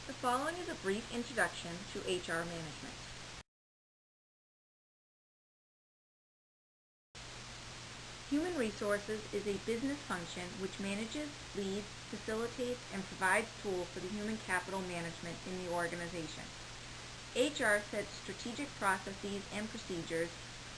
The following is a brief introduction to HR management. Human resources is a business function which manages, leads, facilitates, and provides tools for the human capital management in the organization. HR sets strategic processes and procedures,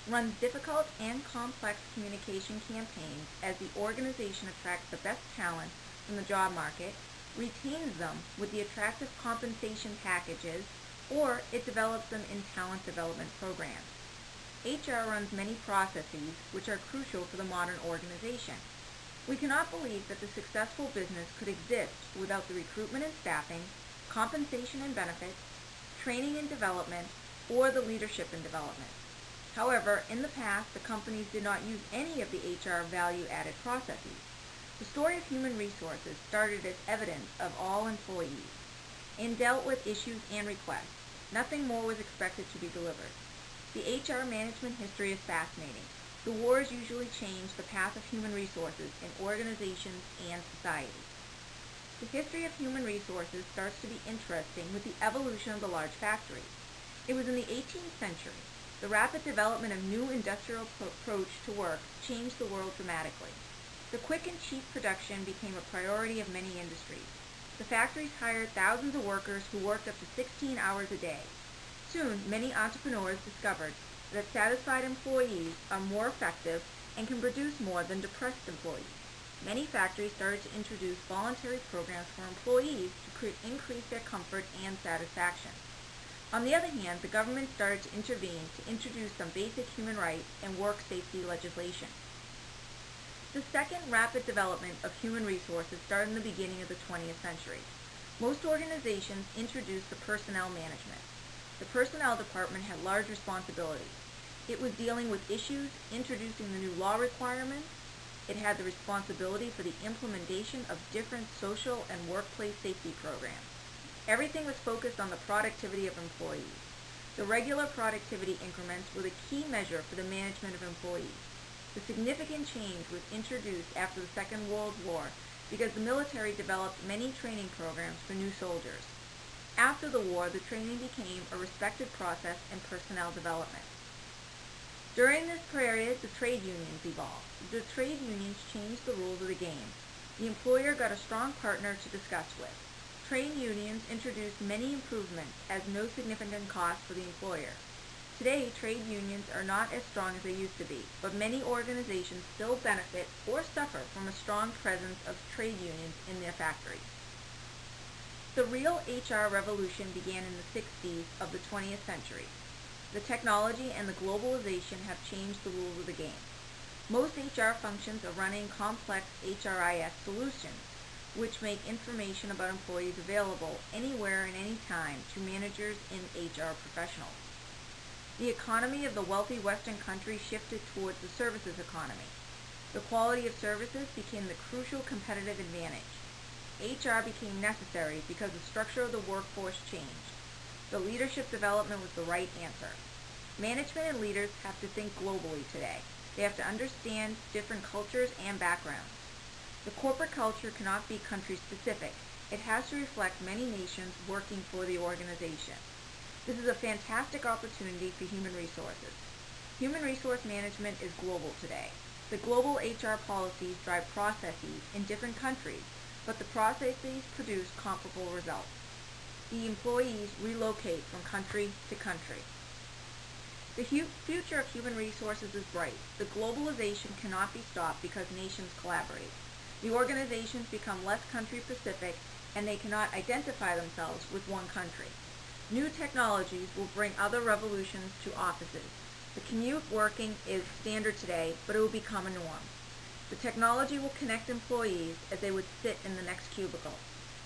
runs difficult and complex communication campaigns as the organization attracts the best talent from the job market, retains them with the attractive compensation packages, or it develops them in talent development programs. HR runs many processes which are crucial for the modern organization. We cannot believe that the successful business could exist without the recruitment and staffing, compensation and benefits, training and development, or the leadership and development. However, in the past, the companies did not use any of the HR value-added processes. The story of human resources started as evidence of all employees and dealt with issues and requests. Nothing more was expected to be delivered. The HR management history is fascinating. The wars usually change the path of human resources in organizations and society. The history of human resources starts to be interesting with the evolution of the large factories. It was in the 18th century. The rapid development of new industrial approach to work changed the world dramatically. The quick and cheap production became a priority of many industries. The factories hired thousands of workers who worked up to 16 hours a day. Soon, many entrepreneurs discovered that satisfied employees are more effective and can produce more than depressed employees. Many factories started to introduce voluntary programs for employees to increase their comfort and satisfaction. On the other hand, the government started to intervene to introduce some basic human rights and work safety legislation. The second rapid development of human resources started in the beginning of the 20th century. Most organizations introduced the personnel management. The personnel department had large responsibilities. It was dealing with issues, introducing the new law requirements. It had the responsibility for the implementation of different social and workplace safety programs. Everything was focused on the productivity of employees. The regular productivity increments were the key measure for the management of employees. The significant change was introduced after the Second World War because the military developed many training programs for new soldiers. After the war, the training became a respected process in personnel development. During this period, the trade unions evolved. The trade unions changed the rules of the game. The employer got a strong partner to discuss with. Trade unions introduced many improvements as no significant cost for the employer. Today, trade unions are not as strong as they used to be, but many organizations still benefit or suffer from a strong presence of trade unions in their factories. The real HR revolution began in the 60s of the 20th century. The technology and the globalization have changed the rules of the game. Most HR functions are running complex HRIS solutions, which make information about employees available anywhere and any time to managers and HR professionals. The economy of the wealthy Western countries shifted towards the services economy. The quality of services became the crucial competitive advantage. HR became necessary because the structure of the workforce changed. The leadership development was the right answer. Management and leaders have to think globally today. They have to understand different cultures and backgrounds. The corporate culture cannot be country-specific. It has to reflect many nations working for the organization. This is a fantastic opportunity for human resources. Human resource management is global today. The global HR policies drive processes in different countries, but the processes produce comparable results. The employees relocate from country to country. The future of human resources is bright. The globalization cannot be stopped because nations collaborate. The organizations become less country-specific, and they cannot identify themselves with one country. New technologies will bring other revolutions to offices. The commute working is standard today, but it will become a norm. The technology will connect employees as they would sit in the next cubicle.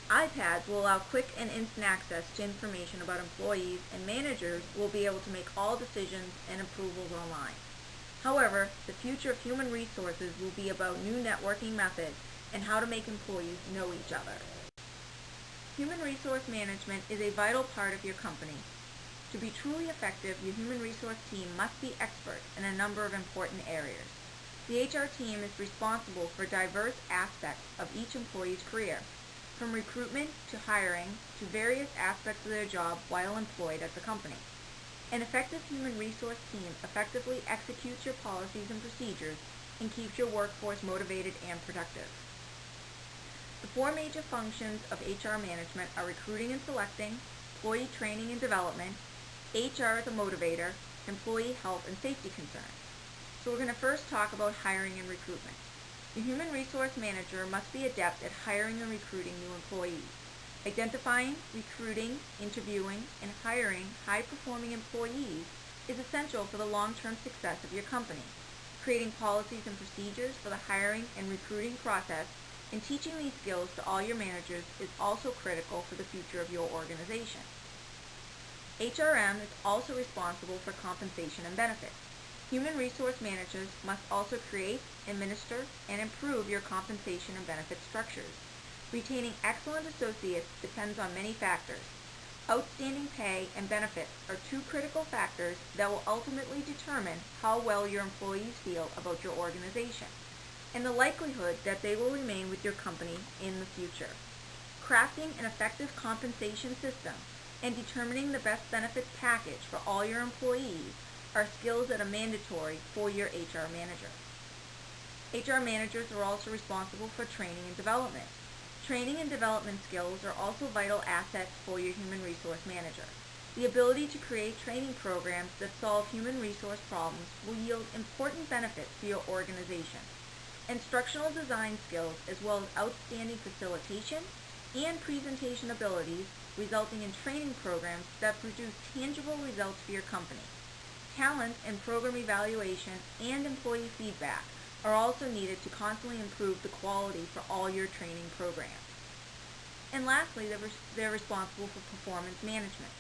iPads will allow quick and instant access to information about employees, and managers will be able to make all decisions and approvals online. However, the future of human resources will be about new networking methods and how to make employees know each other. Human resource management is a vital part of your company. To be truly effective, your human resource team must be expert in a number of important areas. The HR team is responsible for diverse aspects of each employee's career. from recruitment to hiring to various aspects of their job while employed at the company. An effective human resource team effectively executes your policies and procedures and keeps your workforce motivated and productive. The four major functions of HR management are recruiting and selecting, employee training and development, HR as a motivator, employee health and safety concerns. So we're going to first talk about hiring and recruitment. The human resource manager must be adept at hiring and recruiting new employees. Identifying, recruiting, interviewing, and hiring high-performing employees is essential for the long-term success of your company. Creating policies and procedures for the hiring and recruiting process and teaching these skills to all your managers is also critical for the future of your organization. HRM is also responsible for compensation and benefits. Human resource managers must also create, administer, and improve your compensation and benefit structures. Retaining excellent associates depends on many factors. Outstanding pay and benefits are two critical factors that will ultimately determine how well your employees feel about your organization and the likelihood that they will remain with your company in the future. Crafting an effective compensation system and determining the best benefits package for all your employees are skills that are mandatory for your HR manager. HR managers are also responsible for training and development. Training and development skills are also vital assets for your human resource manager. The ability to create training programs that solve human resource problems will yield important benefits for your organization. Instructional design skills as well as outstanding facilitation and presentation abilities resulting in training programs that produce tangible results for your company. Talent and program evaluation and employee feedback are also needed to constantly improve the quality for all your training programs. And lastly, they're responsible for performance management.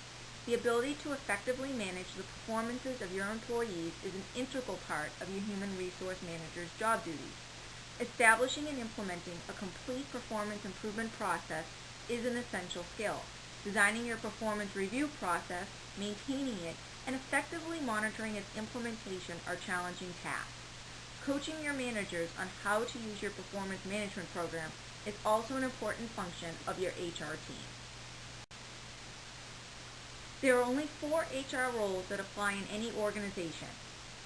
The ability to effectively manage the performances of your employees is an integral part of your human resource manager's job duties. Establishing and implementing a complete performance improvement process is an essential skill. Designing your performance review process, maintaining it, and effectively monitoring its implementation are challenging tasks. Coaching your managers on how to use your performance management program is also an important function of your HR team. There are only 4 HR roles that apply in any organization.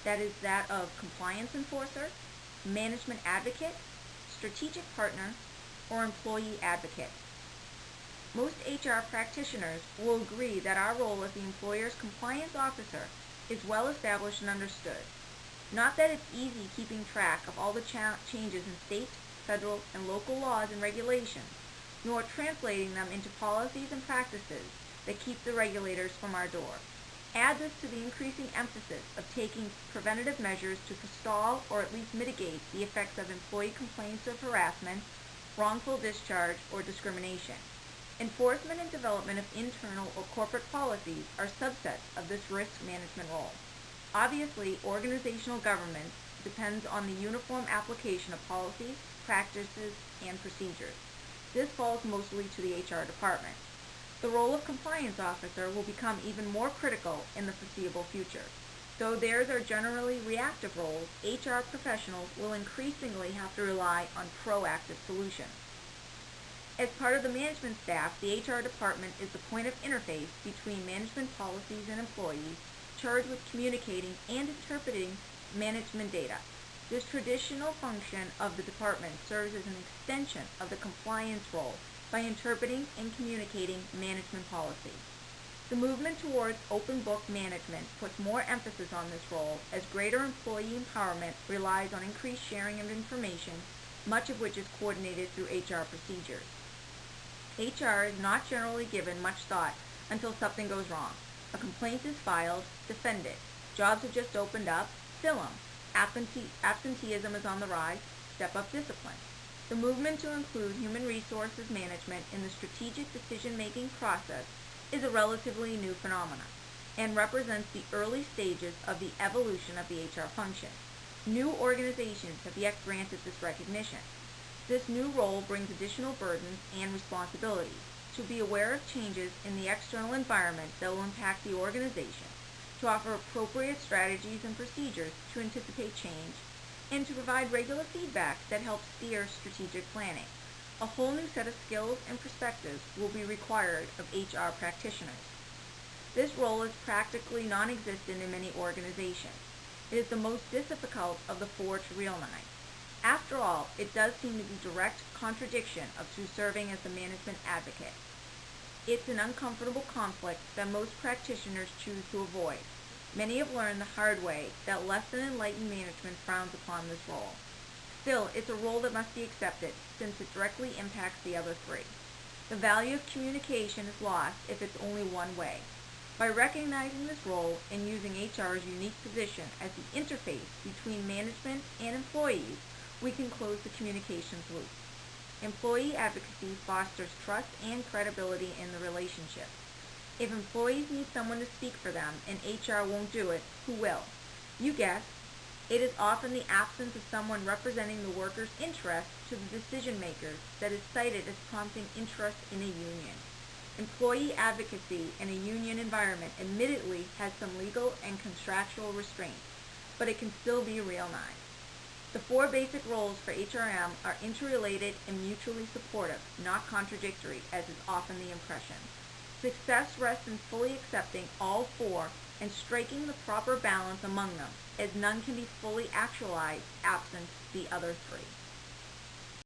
That is that of compliance enforcer, management advocate, strategic partner, or employee advocate. Most HR practitioners will agree that our role as the employer's compliance officer is well established and understood. Not that it's easy keeping track of all the changes in state, federal, and local laws and regulations, nor translating them into policies and practices that keep the regulators from our door. Add this to the increasing emphasis of taking preventative measures to forestall or at least mitigate the effects of employee complaints of harassment, wrongful discharge, or discrimination. Enforcement and development of internal or corporate policies are subsets of this risk management role. Obviously, organizational governance depends on the uniform application of policies, practices, and procedures. This falls mostly to the HR department. The role of compliance officer will become even more critical in the foreseeable future. Though theirs are generally reactive roles, HR professionals will increasingly have to rely on proactive solutions. As part of the management staff, the HR department is the point of interface between management policies and employees, charged with communicating and interpreting management data. This traditional function of the department serves as an extension of the compliance role by interpreting and communicating management policy. The movement towards open book management puts more emphasis on this role as greater employee empowerment relies on increased sharing of information, much of which is coordinated through HR procedures. HR is not generally given much thought until something goes wrong. A complaint is filed, defend it. Jobs have just opened up, fill them. Absenteeism is on the rise, step up discipline. The movement to include human resources management in the strategic decision-making process is a relatively new phenomenon and represents the early stages of the evolution of the HR function. New organizations have yet granted this recognition. This new role brings additional burdens and responsibilities. To be aware of changes in the external environment that will impact the organization, to offer appropriate strategies and procedures to anticipate change, and to provide regular feedback that helps steer strategic planning. A whole new set of skills and perspectives will be required of HR practitioners. This role is practically non-existent in many organizations. It is the most difficult of the four to realize. After all, it does seem to be direct contradiction to serving as the management advocate. It's an uncomfortable conflict that most practitioners choose to avoid. Many have learned the hard way that less than enlightened management frowns upon this role. Still, it's a role that must be accepted, since it directly impacts the other three. The value of communication is lost if it's only one way. By recognizing this role and using HR's unique position as the interface between management and employees, we can close the communications loop. Employee advocacy fosters trust and credibility in the relationship. If employees need someone to speak for them and HR won't do it, who will? You guessed. It is often the absence of someone representing the workers' interests to the decision makers that is cited as prompting interest in a union. Employee advocacy in a union environment admittedly has some legal and contractual restraints, but it can still be realized. The four basic roles for HRM are interrelated and mutually supportive, not contradictory, as is often the impression. Success rests in fully accepting all four and striking the proper balance among them, as none can be fully actualized absent the other three.